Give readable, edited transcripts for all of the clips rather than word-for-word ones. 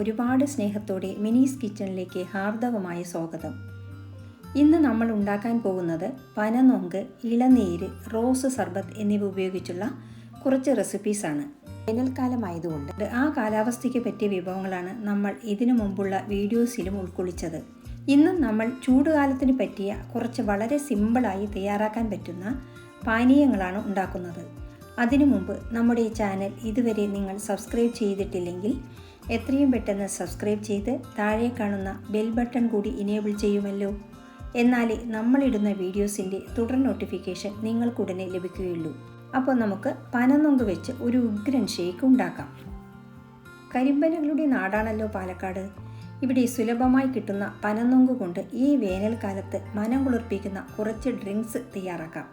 ഒരുപാട് സ്നേഹത്തോടെ മിനീസ് കിച്ചണിലേക്ക് ഹാർദവമായ സ്വാഗതം. ഇന്ന് നമ്മൾ ഉണ്ടാക്കാൻ പോകുന്നത് പനനൊങ്ക്, ഇളനീര്, റോസ് സർബത്ത് എന്നിവ ഉപയോഗിച്ചുള്ള കുറച്ച് റെസിപ്പീസാണ്. വേനൽക്കാലമായതുകൊണ്ട് ആ കാലാവസ്ഥയ്ക്ക് പറ്റിയ വിഭവങ്ങളാണ് നമ്മൾ ഇതിനു മുമ്പുള്ള വീഡിയോസിലും ഉൾക്കൊള്ളിച്ചത്. ഇന്ന് നമ്മൾ ചൂടുകാലത്തിന് പറ്റിയ കുറച്ച് വളരെ സിമ്പിളായി തയ്യാറാക്കാൻ പറ്റുന്ന പാനീയങ്ങളാണ് ഉണ്ടാക്കുന്നത്. അതിനു മുമ്പ് നമ്മുടെ ഈ ചാനൽ ഇതുവരെ നിങ്ങൾ സബ്സ്ക്രൈബ് ചെയ്തിട്ടില്ലെങ്കിൽ എത്രയും പെട്ടെന്ന് സബ്സ്ക്രൈബ് ചെയ്ത് താഴെ കാണുന്ന ബെൽ ബട്ടൺ കൂടി ഇനേബിൾ ചെയ്യുമല്ലോ. എന്നാലേ നമ്മളിടുന്ന വീഡിയോസിൻ്റെ തുടർ നോട്ടിഫിക്കേഷൻ നിങ്ങൾക്കുടനെ ലഭിക്കുകയുള്ളൂ. അപ്പോൾ നമുക്ക് പനനൊങ്ക് വെച്ച് ഒരു ഉഗ്രൻ ഷേക്ക് ഉണ്ടാക്കാം. കരിമ്പനകളുടെ നാടാണല്ലോ പാലക്കാട്. ഇവിടെ സുലഭമായി കിട്ടുന്ന പനനൊങ്ക് കൊണ്ട് ഈ വേനൽക്കാലത്ത് മനം കുളിർപ്പിക്കുന്ന കുറച്ച് ഡ്രിങ്ക്സ് തയ്യാറാക്കാം.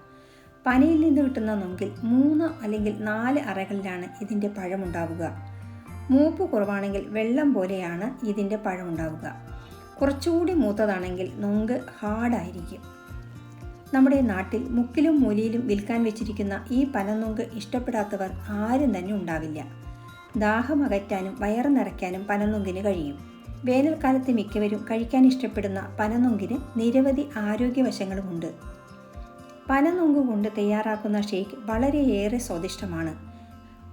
പനയിൽ നിന്ന് കിട്ടുന്ന നൊങ്കിൽ 3 അല്ലെങ്കിൽ 4 അറകളിലാണ് ഇതിൻ്റെ പഴമുണ്ടാവുക. മൂപ്പ് കുറവാണെങ്കിൽ വെള്ളം പോലെയാണ് ഇതിൻ്റെ പഴമുണ്ടാവുക. കുറച്ചുകൂടി മൂത്തതാണെങ്കിൽ നൊങ്ക് ഹാർഡായിരിക്കും. നമ്മുടെ നാട്ടിൽ മുക്കിലും മൂലയിലും വിൽക്കാൻ വെച്ചിരിക്കുന്ന ഈ പനനൊങ്ക് ഇഷ്ടപ്പെടാത്തവർ ആരും തന്നെ ഉണ്ടാവില്ല. ദാഹം അകറ്റാനും വയറ് നിറയ്ക്കാനും പനനൊങ്കിന് കഴിയും. വേനൽക്കാലത്ത് മിക്കവരും കഴിക്കാൻ ഇഷ്ടപ്പെടുന്ന പനനൊങ്കിന് നിരവധി ആരോഗ്യവശങ്ങളുമുണ്ട്. പനനൊങ്ക് കൊണ്ട് തയ്യാറാക്കുന്ന ഷേക്ക് വളരെയേറെ സ്വാദിഷ്ടമാണ്.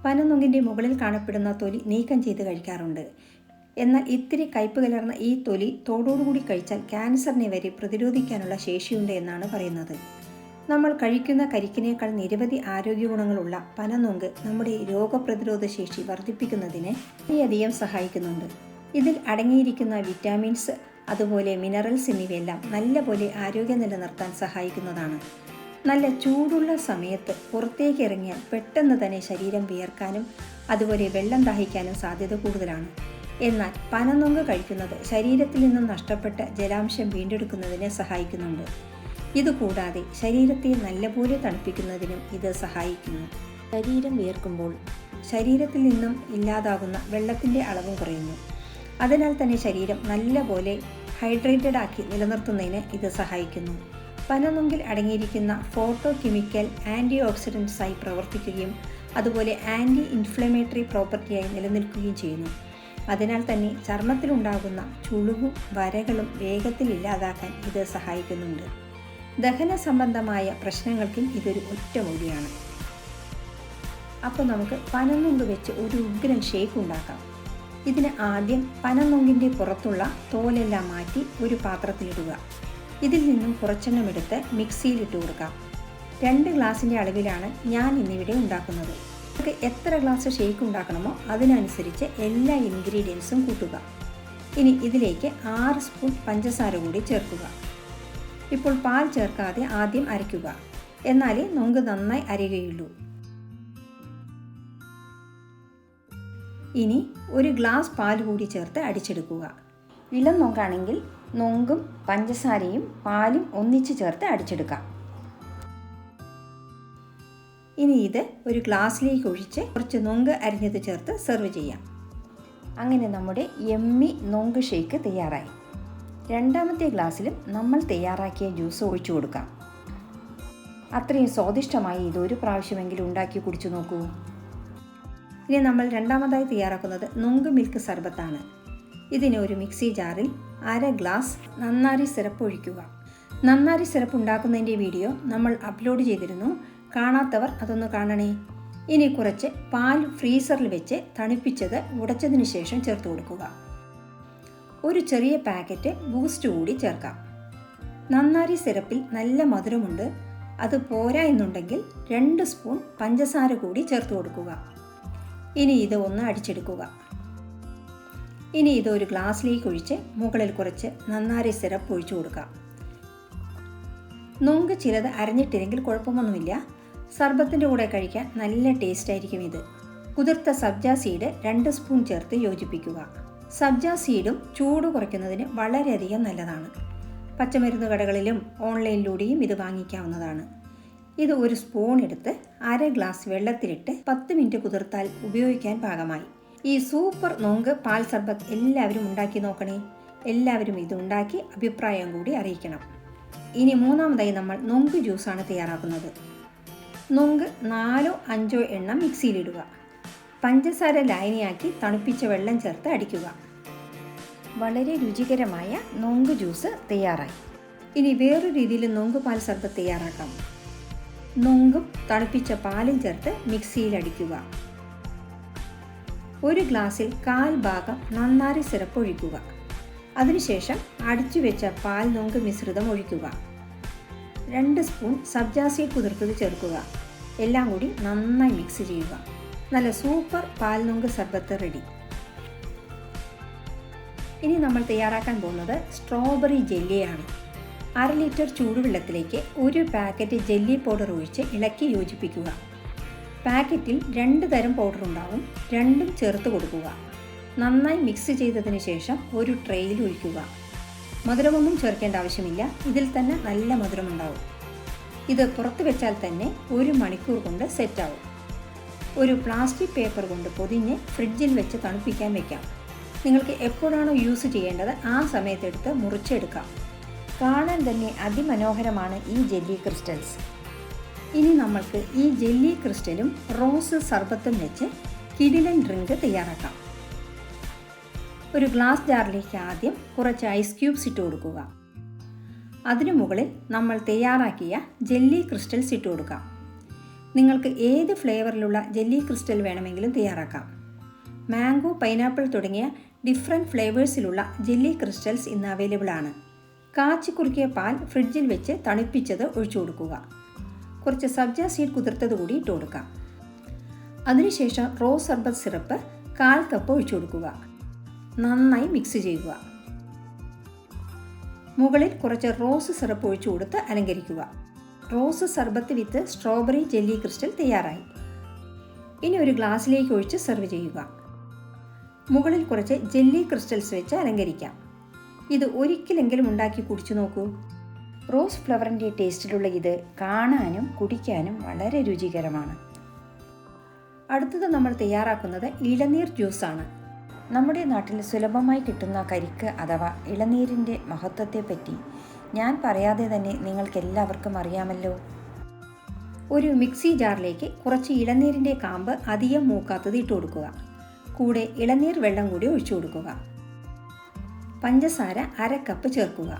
പനനൊങ്കിൻ്റെ മുകളിൽ കാണപ്പെടുന്ന തൊലി നീക്കം ചെയ്ത് കഴിക്കാറുണ്ട്. എന്നാൽ ഇത്തിരി കയ്പ് കലർന്ന ഈ തൊലി തോടോടുകൂടി കഴിച്ചാൽ ക്യാൻസറിനെ വരെ പ്രതിരോധിക്കാനുള്ള ശേഷിയുണ്ട് എന്നാണ് പറയുന്നത്. നമ്മൾ കഴിക്കുന്ന കരിക്കിനേക്കാൾ നിരവധി ആരോഗ്യ ഗുണങ്ങളുള്ള പനനൊങ്ക് നമ്മുടെ രോഗപ്രതിരോധ ശേഷി വർദ്ധിപ്പിക്കുന്നതിന് വളരെയധികം സഹായിക്കുന്നുണ്ട്. ഇതിൽ അടങ്ങിയിരിക്കുന്ന വിറ്റാമിൻസ് അതുപോലെ മിനറൽസ് എന്നിവയെല്ലാം നല്ലപോലെ ആരോഗ്യം നിലനിർത്താൻ സഹായിക്കുന്നതാണ്. നല്ല ചൂടുള്ള സമയത്ത് പുറത്തേക്ക് ഇറങ്ങിയാൽ പെട്ടെന്ന് തന്നെ ശരീരം വിയർക്കാനും അതുപോലെ വെള്ളം ദാഹിക്കാനും സാധ്യത കൂടുതലാണ്. എന്നാൽ പനനൊങ്ക് കഴിക്കുന്നത് ശരീരത്തിൽ നിന്നും നഷ്ടപ്പെട്ട ജലാംശം വീണ്ടെടുക്കുന്നതിന് സഹായിക്കുന്നുണ്ട്. ഇതുകൂടാതെ ശരീരത്തെ നല്ലപോലെ തണുപ്പിക്കുന്നതിനും ഇത് സഹായിക്കുന്നു. ശരീരം വിയർക്കുമ്പോൾ ശരീരത്തിൽ നിന്നും ഇല്ലാതാകുന്ന വെള്ളത്തിൻ്റെ അളവും കുറയുന്നു. അതിനാൽ തന്നെ ശരീരം നല്ലപോലെ ഹൈഡ്രേറ്റഡ് ആക്കി നിലനിർത്തുന്നതിന് ഇത് സഹായിക്കുന്നു. പനനൊങ്കിൽ അടങ്ങിയിരിക്കുന്ന ഫോട്ടോ കെമിക്കൽ ആൻറ്റി ഓക്സിഡൻസായി പ്രവർത്തിക്കുകയും അതുപോലെ ആൻറ്റി ഇൻഫ്ലമേറ്ററി പ്രോപ്പർട്ടിയായി നിലനിൽക്കുകയും ചെയ്യുന്നു. അതിനാൽ തന്നെ ചർമ്മത്തിലുണ്ടാകുന്ന ചുളിവും വരകളും വേഗത്തിൽ ഇല്ലാതാക്കാൻ ഇത് സഹായിക്കുന്നുണ്ട്. ദഹന സംബന്ധമായ പ്രശ്നങ്ങൾക്കും ഇതൊരു ഒറ്റമൂലിയാണ്. അപ്പോൾ നമുക്ക് പനനൊങ്ക് വെച്ച് ഒരു ഉഗ്രൻ ഷേക്ക് ഉണ്ടാക്കാം. ഇതിന് ആദ്യം പനനൊങ്കിൻ്റെ പുറത്തുള്ള തോലെല്ലാം മാറ്റി ഒരു പാത്രത്തിലിടുക. ഇതിൽ നിന്നും കുറച്ചെണ്ണം എടുത്ത് മിക്സിയിലിട്ട് കൊടുക്കാം. 2 ഗ്ലാസിൻ്റെ അളവിലാണ് ഞാൻ ഇന്നിവിടെ ഉണ്ടാക്കുന്നത്. നമുക്ക് എത്ര ഗ്ലാസ് ഷേക്ക് ഉണ്ടാക്കണമോ അതിനനുസരിച്ച് എല്ലാ ഇൻഗ്രീഡിയൻസും കൂട്ടുക. ഇനി ഇതിലേക്ക് 6 സ്പൂൺ പഞ്ചസാര കൂടി ചേർക്കുക. ഇപ്പോൾ പാൽ ചേർക്കാതെ ആദ്യം അരയ്ക്കുക. എന്നാലേ നൊങ്ക് നന്നായി അരയുകയുള്ളൂ. ഇനി 1 ഗ്ലാസ് പാൽ കൂടി ചേർത്ത് അടിച്ചെടുക്കുക. ഇളം നൊങ്കാണെങ്കിൽ നൊങ്കും പഞ്ചസാരയും പാലും ഒന്നിച്ച് ചേർത്ത് അടിച്ചെടുക്കാം. ഇനി ഇത് ഒരു ഗ്ലാസ്സിലേക്ക് ഒഴിച്ച് കുറച്ച് നൊങ്ക് അരിഞ്ഞത് ചേർത്ത് സെർവ് ചെയ്യാം. അങ്ങനെ നമ്മുടെ യമ്മി നൊങ്ക് ഷേക്ക് തയ്യാറായി. രണ്ടാമത്തെ ഗ്ലാസ്സിലും നമ്മൾ തയ്യാറാക്കിയ ജ്യൂസ് ഒഴിച്ചു കൊടുക്കാം. അത്രയും സ്വാദിഷ്ടമായി ഇതൊരു പ്രാവശ്യമെങ്കിലും ഉണ്ടാക്കി കുടിച്ചു നോക്കൂ. ഇനി നമ്മൾ രണ്ടാമതായി തയ്യാറാക്കുന്നത് നൊങ്ക് മിൽക്ക് സർബത്താണ്. ഇതിന് ഒരു മിക്സി ജാറിൽ 1/2 ഗ്ലാസ് നന്നാരി സിറപ്പ് ഒഴിക്കുക. നന്നാരി സിറപ്പ് ഉണ്ടാക്കുന്നതിൻ്റെ വീഡിയോ നമ്മൾ അപ്ലോഡ് ചെയ്തിരുന്നു. കാണാത്തവർ അതൊന്ന് കാണണേ. ഇനി കുറച്ച് പാൽ ഫ്രീസറിൽ വെച്ച് തണുപ്പിച്ചത് ഉടച്ചതിന് ശേഷം ചേർത്ത് കൊടുക്കുക. ഒരു ചെറിയ പാക്കറ്റ് ബൂസ്റ്റ് കൂടി ചേർക്കാം. നന്നാരി സിറപ്പിൽ നല്ല മധുരമുണ്ട്. അത് പോരാ എന്നുണ്ടെങ്കിൽ 2 സ്പൂൺ പഞ്ചസാര കൂടി ചേർത്ത് കൊടുക്കുക. ഇനി ഇത് ഒന്ന് അടിച്ചെടുക്കുക. ഇനി ഇത് ഒരു ഗ്ലാസ്സിലേക്ക് ഒഴിച്ച് മുകളിൽ കുറച്ച് നന്നാരി സിറപ്പ് ഒഴിച്ചു കൊടുക്കാം. നൊങ്ക് ചിലത് അരഞ്ഞിട്ടില്ലെങ്കിൽ കുഴപ്പമൊന്നുമില്ല. സർബത്തിൻ്റെ കൂടെ കഴിക്കാൻ നല്ല ടേസ്റ്റ് ആയിരിക്കും ഇത്. കുതിർത്ത സബ്ജ സീഡ് 2 സ്പൂൺ ചേർത്ത് യോജിപ്പിക്കുക. സബ്ജ സീഡും ചൂട് കുറയ്ക്കുന്നതിന് വളരെയധികം നല്ലതാണ്. പച്ചമരുന്ന് കടകളിലും ഓൺലൈനിലൂടെയും ഇത് വാങ്ങിക്കാവുന്നതാണ്. ഇത് 1 സ്പൂൺ എടുത്ത് 1/2 ഗ്ലാസ് വെള്ളത്തിലിട്ട് 10 മിനിറ്റ് കുതിർത്താൽ ഉപയോഗിക്കാൻ പാകമായി. ഈ സൂപ്പർ നൊങ്ക് പാൽ സർബത്ത് എല്ലാവരും ഉണ്ടാക്കി നോക്കണേ. എല്ലാവരും ഇതുണ്ടാക്കി അഭിപ്രായം കൂടി അറിയിക്കണം. ഇനി മൂന്നാമതായി നമ്മൾ നൊങ്ക് ജ്യൂസാണ് തയ്യാറാക്കുന്നത്. നൊങ്ക് 4-5 എണ്ണം മിക്സിയിലിടുക. പഞ്ചസാര ലായനിയാക്കി തണുപ്പിച്ച വെള്ളം ചേർത്ത് അടിക്കുക. വളരെ രുചികരമായ നൊങ്ക് ജ്യൂസ് തയ്യാറായി. ഇനി വേറൊരു രീതിയിൽ നൊങ്ക് പാൽ സർബത്ത് തയ്യാറാക്കാം. നൊങ്കും തണുപ്പിച്ച പാലും ചേർത്ത് മിക്സിയിൽ അടിക്കുക. ഒരു ഗ്ലാസ്സിൽ 1/4 ഭാഗം നന്നാരി സിറപ്പ് ഒഴിക്കുക. അതിനുശേഷം അടിച്ചു വെച്ച പാൽ നൊങ്ക് മിശ്രിതം ഒഴിക്കുക. 2 സ്പൂൺ സബ്ജ സീഡ് കുതിർത്തത് ചേർക്കുക. എല്ലാം കൂടി നന്നായി മിക്സ് ചെയ്യുക. നല്ല സൂപ്പർ പാൽ നൊങ്ക് സർബത്ത് റെഡി. ഇനി നമ്മൾ തയ്യാറാക്കാൻ പോകുന്നത് സ്ട്രോബെറി ജെല്ലിയാണ്. 1/2 ലിറ്റർ ചൂടുവെള്ളത്തിലേക്ക് 1 പാക്കറ്റ് ജെല്ലി പൗഡർ ഒഴിച്ച് ഇളക്കി യോജിപ്പിക്കുക. പാക്കറ്റിൽ 2 തരം പൗഡർ ഉണ്ടാവും. രണ്ടും ചേർത്ത് കൊടുക്കുക. നന്നായി മിക്സ് ചെയ്തതിന് ശേഷം ഒരു ട്രേയിൽ ഒഴിക്കുക. മധുരമൊന്നും ചേർക്കേണ്ട ആവശ്യമില്ല. ഇതിൽ തന്നെ നല്ല മധുരമുണ്ടാവും. ഇത് പുറത്ത് വെച്ചാൽ തന്നെ 1 മണിക്കൂർ കൊണ്ട് സെറ്റാവും. ഒരു പ്ലാസ്റ്റിക് പേപ്പർ കൊണ്ട് പൊതിഞ്ഞ് ഫ്രിഡ്ജിൽ വെച്ച് തണുപ്പിക്കാൻ വെക്കാം. നിങ്ങൾക്ക് എപ്പോഴാണോ യൂസ് ചെയ്യേണ്ടത് ആ സമയത്തെടുത്ത് മുറിച്ചെടുക്കാം. കാണാൻ തന്നെ അതിമനോഹരമാണ് ഈ ജെല്ലി ക്രിസ്റ്റൽസ്. ഇനി നമ്മൾക്ക് ഈ ജെല്ലി ക്രിസ്റ്റലും റോസ് സർബത്തും വെച്ച് കിടിലൻ ഡ്രിങ്ക് തയ്യാറാക്കാം. ഒരു ഗ്ലാസ് ജാറിലേക്ക് ആദ്യം കുറച്ച് ഐസ് ക്യൂബ്സ് ഇട്ട് കൊടുക്കുക. അതിനു മുകളിൽ നമ്മൾ തയ്യാറാക്കിയ ജെല്ലി ക്രിസ്റ്റൽസ് ഇട്ട് കൊടുക്കാം. നിങ്ങൾക്ക് ഏത് ഫ്ലേവറിലുള്ള ജെല്ലി ക്രിസ്റ്റൽ വേണമെങ്കിലും തയ്യാറാക്കാം. മാംഗോ, പൈനാപ്പിൾ തുടങ്ങിയ ഡിഫറെൻറ്റ് ഫ്ലേവേഴ്സിലുള്ള ജെല്ലി ക്രിസ്റ്റൽസ് ഇന്ന് അവൈലബിൾ ആണ്. കാച്ചി കുറുക്കിയ പാൽ ഫ്രിഡ്ജിൽ വെച്ച് തണുപ്പിച്ചത് ഒഴിച്ചു കൊടുക്കുക. കുറച്ച് സബ്ജ സീഡ് കുതിർത്തത് കൂടി ഇട്ട് കൊടുക്കാം. അതിനുശേഷം റോസ് സർബത്ത് സിറപ്പ് 1/4 കപ്പ് ഒഴിച്ചു കൊടുക്കുക. നന്നായി മിക്സ് ചെയ്യുക. മുകളിൽ കുറച്ച് റോസ് സിറപ്പ് ഒഴിച്ചു കൊടുത്ത് അലങ്കരിക്കുക. റോസ് സർബത്ത് വിത്ത് സ്ട്രോബെറി ജെല്ലി ക്രിസ്റ്റൽ തയ്യാറായി. ഇനി ഒരു ഗ്ലാസ്സിലേക്ക് ഒഴിച്ച് സെർവ് ചെയ്യുക. മുകളിൽ കുറച്ച് ജെല്ലി ക്രിസ്റ്റൽസ് വെച്ച് അലങ്കരിക്കാം. ഇത് ഒരിക്കലെങ്കിലും ഉണ്ടാക്കി കുടിച്ചു നോക്കൂ. റോസ് ഫ്ലവറിൻ്റെ ടേസ്റ്റിലുള്ള ഇത് കാണാനും കുടിക്കാനും വളരെ രുചികരമാണ്. അടുത്തത് നമ്മൾ തയ്യാറാക്കുന്നത് ഇളനീർ ജ്യൂസാണ്. നമ്മുടെ നാട്ടിൽ സുലഭമായി കിട്ടുന്ന കരിക്ക് അഥവാ ഇളനീരിൻ്റെ മഹത്വത്തെപ്പറ്റി ഞാൻ പറയാതെ തന്നെ നിങ്ങൾക്കെല്ലാവർക്കും അറിയാമല്ലോ. ഒരു മിക്സി ജാറിലേക്ക് കുറച്ച് ഇളനീരിൻ്റെ കാമ്പ് അധികം മൂക്കാത്തത് ഇട്ട് കൊടുക്കുക. കൂടെ ഇളനീർ വെള്ളം കൂടി ഒഴിച്ചു കൊടുക്കുക. പഞ്ചസാര 1/2 കപ്പ് ചേർക്കുക.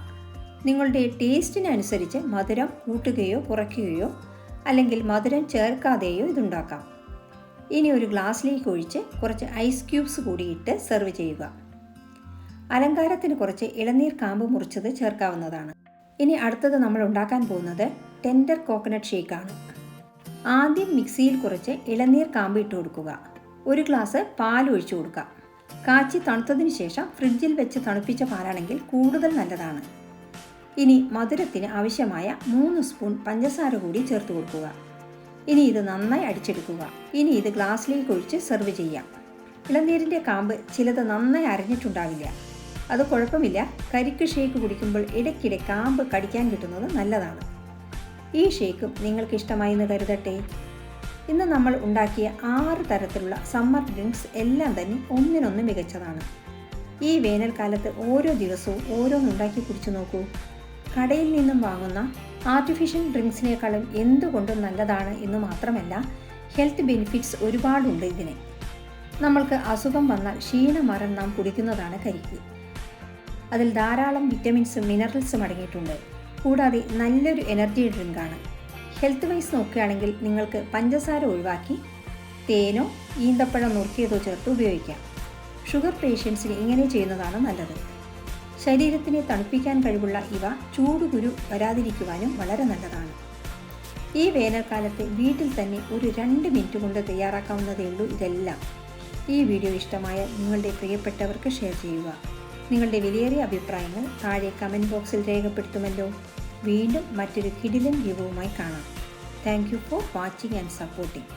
നിങ്ങളുടെ ടേസ്റ്റിനനുസരിച്ച് മധുരം കൂട്ടുകയോ കുറയ്ക്കുകയോ അല്ലെങ്കിൽ മധുരം ചേർക്കാതെയോ ഇതുണ്ടാക്കാം. ഇനി ഒരു ഗ്ലാസ്സിലേക്ക് ഒഴിച്ച് കുറച്ച് ഐസ് ക്യൂബ്സ് കൂടി ഇട്ട് സെർവ് ചെയ്യുക. അലങ്കാരത്തിന് കുറച്ച് ഇളനീർ കാമ്പ് മുറിച്ചത് ചേർക്കാവുന്നതാണ്. ഇനി അടുത്തത് നമ്മൾ ഉണ്ടാക്കാൻ പോകുന്നത് ടെൻഡർ കോക്കനട്ട് ഷേക്കാണ്. ആദ്യം മിക്സിയിൽ കുറച്ച് ഇളനീർ കാമ്പ് ഇട്ട് കൊടുക്കുക. 1 ഗ്ലാസ് പാൽ ഒഴിച്ചു കൊടുക്കുക. കാച്ചി തണുത്തതിന് ശേഷം ഫ്രിഡ്ജിൽ വെച്ച് തണുപ്പിച്ച പാലാണെങ്കിൽ കൂടുതൽ നല്ലതാണ്. ഇനി മധുരത്തിന് ആവശ്യമായ 3 സ്പൂൺ പഞ്ചസാര കൂടി ചേർത്ത് കൊടുക്കുക. ഇനി ഇത് നന്നായി അടിച്ചെടുക്കുക. ഇനി ഇത് ഗ്ലാസ്സിലേക്ക് ഒഴിച്ച് സെർവ് ചെയ്യാം. ഇളനീരിൻ്റെ കാമ്പ് ചിലത് നന്നായി അരഞ്ഞിട്ടുണ്ടാവില്ല. അത് കുഴപ്പമില്ല. കരിക്ക് ഷേക്ക് കുടിക്കുമ്പോൾ ഇടയ്ക്കിടെ കാമ്പ് കടിക്കാൻ കിട്ടുന്നത് നല്ലതാണ്. ഈ ഷേക്കും നിങ്ങൾക്ക് ഇഷ്ടമായി എന്ന് കരുതട്ടെ. ഇന്ന് നമ്മൾ ഉണ്ടാക്കിയ 6 തരത്തിലുള്ള സമ്മർ ഡ്രിങ്ക്സ് എല്ലാം തന്നെ ഒന്നിനൊന്ന് മികച്ചതാണ്. ഈ വേനൽക്കാലത്ത് ഓരോ ദിവസവും ഓരോന്നുണ്ടാക്കി കുടിച്ചു നോക്കൂ. കടയിൽ നിന്നും വാങ്ങുന്ന ആർട്ടിഫിഷ്യൽ ഡ്രിങ്ക്സിനേക്കാളും എന്തുകൊണ്ടും നല്ലതാണ് എന്ന് മാത്രമല്ല, ഹെൽത്ത് ബെനിഫിറ്റ്സ് ഒരുപാടുണ്ട് ഇതിന്. നമ്മൾക്ക് അസുഖം വന്നാൽ ക്ഷീണമാറാൻ നാം കുടിക്കുന്നതാണ് കരിക്ക്. അതിൽ ധാരാളം വിറ്റമിൻസും മിനറൽസും അടങ്ങിയിട്ടുണ്ട്. കൂടാതെ നല്ലൊരു എനർജി ഡ്രിങ്കാണ്. ഹെൽത്ത് വൈസ് നോക്കുകയാണെങ്കിൽ നിങ്ങൾക്ക് പഞ്ചസാര ഒഴിവാക്കി തേനോ ഈന്തപ്പഴം നുറുക്കിയതോ ചേർത്ത് ഉപയോഗിക്കാം. ഷുഗർ പേഷ്യൻസിന് ഇങ്ങനെ ചെയ്യുന്നതാണ് നല്ലത്. ശരീരത്തിനെ തണുപ്പിക്കാൻ കഴിവുള്ള ഇവ ചൂടുകുരു വരാതിരിക്കുവാനും വളരെ നല്ലതാണ്. ഈ വേനൽക്കാലത്ത് വീട്ടിൽ തന്നെ ഒരു 2 മിനിറ്റ് കൊണ്ട് തയ്യാറാക്കാവുന്നതേ ഉള്ളൂ ഇതെല്ലാം. ഈ വീഡിയോ ഇഷ്ടമായ നിങ്ങളുടെ പ്രിയപ്പെട്ടവർക്ക് ഷെയർ ചെയ്യുക. നിങ്ങളുടെ വിലയേറിയ അഭിപ്രായങ്ങൾ താഴെ കമൻറ്റ് ബോക്സിൽ രേഖപ്പെടുത്തുമല്ലോ. വീണ്ടും മറ്റൊരു കിടിലൻ വ്യൂവുമായി കാണാം. Thank you for watching and supporting.